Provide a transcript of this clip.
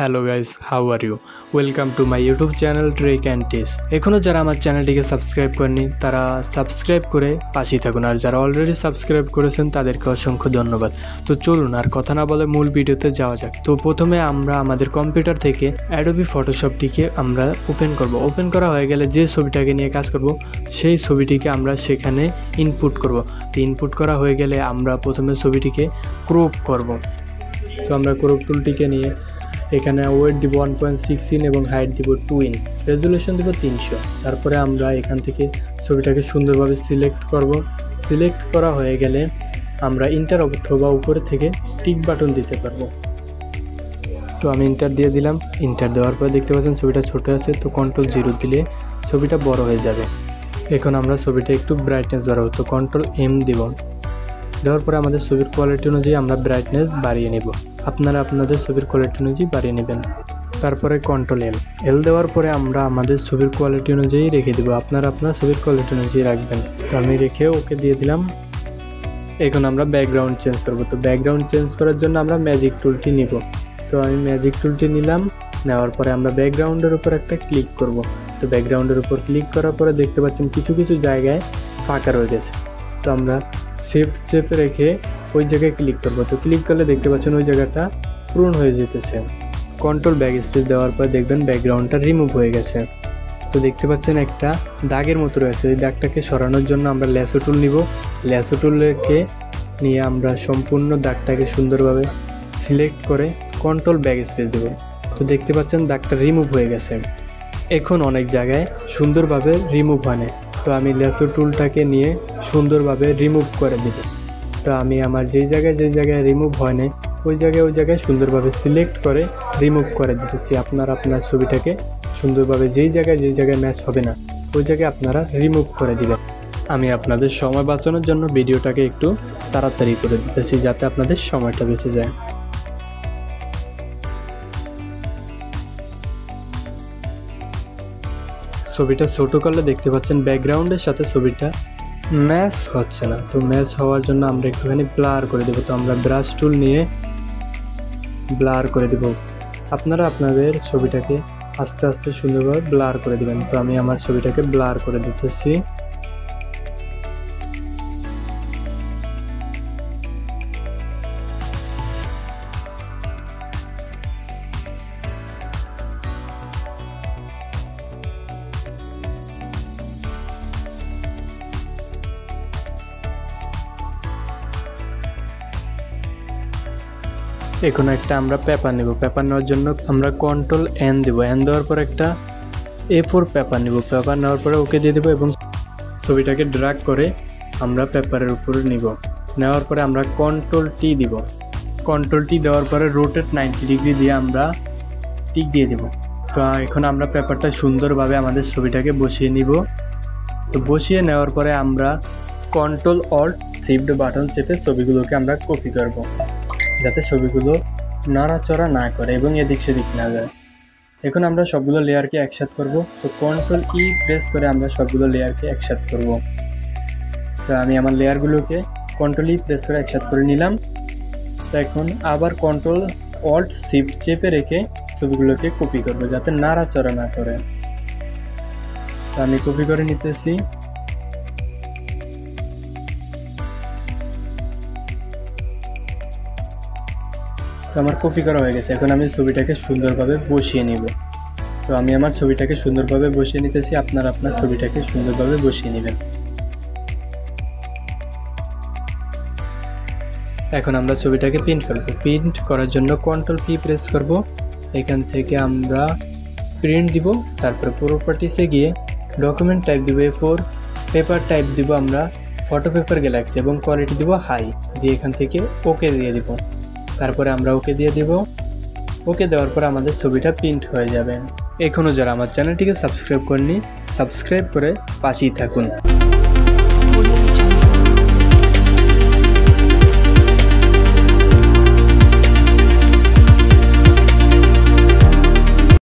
Hello guys, how are you? Welcome to my YouTube channel Trek and Tips. এখনও যারা আমার চ্যানেলটিকে subscribe করেনি তারা সাবস্ক্রাইব করে পাশেই থাকুন, আর যারা অলরেডি সাবস্ক্রাইব করেছেন তাদেরকে অসংখ্য ধন্যবাদ। তো চলুন আর কথা না বলে মূল ভিডিওতে যাওয়া যাক। তো প্রথমে আমরা আমাদের কম্পিউটার থেকে অ্যাডোবি ফটোশপটিকে আমরা ওপেন করব। ওপেন করা হয়ে গেলে যে ছবিটাকে নিয়ে কাজ করব সেই ছবিটিকে আমরা সেখানে ইনপুট করব। তো ইনপুট করা হয়ে গেলে আমরা প্রথমে ছবিটিকে ক্রপ করব। তো আমরা ক্রপ টুলটিকে নিয়ে এখানে ওয়েট দিব 1.6 ইন এবং হাইট দিব 2 ইন, রেজুলেশন দিব 300। তারপরে আমরা এখান থেকে ছবিটাকে সুন্দরভাবে সিলেক্ট করব। সিলেক্ট করা হয়ে গেলে আমরা ইন্টার অথবা উপরে থেকে টিক বাটন দিতে পারবো। তো আমি ইন্টার দিয়ে দিলাম। ইন্টার দেওয়ার পর দেখতে পাচ্ছেন ছবিটা ছোট আছে, তো কন্ট্রোল 0 দিলে ছবিটা বড় হয়ে যাবে। এখন আমরা ছবিটা একটু ব্রাইটনেস বাড়াবো, তো কন্ট্রোল M দিব। দেওয়ার পরে আমাদের ছবির কোয়ালিটি অনুযায়ী আমরা ব্রাইটনেস বাড়িয়ে নেব। আপনারা আপনাদের ছবির কোয়ালিটি অনুযায়ী বাড়িয়ে নেবেন। তারপরে কন্ট্রোল L দেওয়ার পরে আমরা আমাদের ছবির কোয়ালিটি অনুযায়ী রেখে দেবো। আপনারা আপনার ছবির কোয়ালিটি অনুযায়ী রাখবেন। তো আমি রেখে ওকে দিয়ে দিলাম। এখন আমরা ব্যাকগ্রাউন্ড চেঞ্জ করবো। তো ব্যাকগ্রাউন্ড চেঞ্জ করার জন্য আমরা ম্যাজিক টুলটি নিব। তো আমি ম্যাজিক টুলটি নিলাম। নেওয়ার পরে আমরা ব্যাকগ্রাউন্ডের উপর একটা ক্লিক করব। তো ব্যাকগ্রাউন্ডের উপর ক্লিক করার পরে দেখতে পাচ্ছেন কিছু কিছু জায়গায় ফাঁকা রয়ে গেছে। তো আমরা শিফট চেপে রেখে ওই জায়গায় ক্লিক করব। তো ক্লিক করলে দেখতে পাচ্ছেন ওই জায়গাটা পূরণ হয়ে যেতেছে। কন্ট্রোল ব্যাক স্পেস দেওয়ার পর দেখবেন ব্যাকগ্রাউন্ডটা রিমুভ হয়ে গেছে। তো দেখতে পাচ্ছেন একটা দাগের মতো রয়েছে। এই দাগটাকে সরানোর জন্য আমরা ল্যাসো টুল নিব। ল্যাসো টুলকে নিয়ে আমরা সম্পূর্ণ দাগটাকে সুন্দরভাবে সিলেক্ট করে কন্ট্রোল ব্যাক স্পেস দেব। তো দেখতে পাচ্ছেন দাগটা রিমুভ হয়ে গেছে। এখন অনেক জায়গায় সুন্দরভাবে রিমুভ হয় না। তো আমি ল্যাসো টুলটাকে নিয়ে সুন্দরভাবে রিমুভ করে দেব। তো আমি আমার যেই জায়গায় রিমুভ হয় না ওই জায়গায় সুন্দরভাবে সিলেক্ট করে রিমুভ করে দিতেছি। আপনারা আপনার ছবিটাকে সুন্দরভাবে যেই জায়গায় ম্যাচ হবে না ওই জায়গায় আপনারা রিমুভ করে দিবেন। আমি আপনাদের সময় বাঁচানোর জন্য ভিডিওটাকে একটু তাড়াতাড়ি করে দিতেছি যাতে আপনাদের সময়টা বেঁচে যায়। ছবিটা ছোটো করলে দেখতে পাচ্ছেন ব্যাকগ্রাউন্ডের সাথে ছবিটা ম্যাচ হচ্ছে না। তো ম্যাচ হওয়ার জন্য আমরা একটুখানি ব্লার করে দেবো। তো আমরা ব্রাশ টুল নিয়ে ব্লার করে দেব। আপনারা আপনাদের ছবিটাকে আস্তে আস্তে সুন্দরভাবে ব্লার করে দেবেন। তো আমি আমার ছবিটাকে ব্লার করে দিতেছি। এখন একটা আমরা পেপার নেব। পেপার নেওয়ার জন্য আমরা কন্ট্রোল N দেব। N দেওয়ার পর একটা A4 পেপার নেব। পেপার নেওয়ার পরে ওকে দিয়ে দেবো এবং ছবিটাকে ড্র্যাগ করে আমরা পেপারের উপরে নিব। নেওয়ার পরে আমরা কন্ট্রোল T দিব। কন্ট্রোল T দেওয়ার পরে রোটেট 90 ডিগ্রি দিয়ে আমরা টিক দিয়ে দেব। তো এখন আমরা পেপারটা সুন্দরভাবে আমাদের ছবিটাকে বসিয়ে নিব। তো বসিয়ে নেওয়ার পরে আমরা কন্ট্রোল Alt Shift বাটন চেপে ছবিগুলোকে আমরা কপি করব যাতে ছবিগুলো নড়াচড়া না করে এবং এদিক সেদিক না যায়। এখন আমরা সবগুলো লেয়ারকে একসাথে করব। তো কন্ট্রোল E প্রেস করে আমরা সবগুলো লেয়ারকে একসাথে করব। তো আমি আমার লেয়ারগুলোকে কন্ট্রোল E প্রেস করে একসাথে করে নিলাম। তো এখন আবার কন্ট্রোল Alt Shift চেপে রেখে ছবিগুলোকে কপি করব যাতে নড়াচড়া না করে। তো আমি কপি করে নিতেছি। তো আমার কপি করা হয়ে গেছে। এখন আমি ছবিটাকে সুন্দরভাবে বসিয়ে নিব। তো আমি আমার ছবিটাকে সুন্দরভাবে বসিয়ে নিতেছি। আপনারা আপনার ছবিটাকে সুন্দরভাবে বসিয়ে নেবেন। এখন আমরা ছবিটাকে প্রিন্ট করব। প্রিন্ট করার জন্য কন্ট্রোল P প্রেস করব। এখান থেকে আমরা প্রিন্ট দিব। তারপরে প্রপার্টিসে গিয়ে ডকুমেন্ট টাইপ দিব A4, পেপার টাইপ দিব আমরা ফটো পেপার গ্যালাক্সি এবং কোয়ালিটি দিব হাই দিয়ে এখান থেকে ওকে দিয়ে দিব। তারপরে আমরা ওকে দিয়ে দিব। ওকে দেওয়ার পর আমাদের ছবিটা প্রিন্ট হয়ে যাবে। এখনও যারা আমার চ্যানেলটিকে সাবস্ক্রাইব করেনি সাবস্ক্রাইব করে পাশেই থাকুন।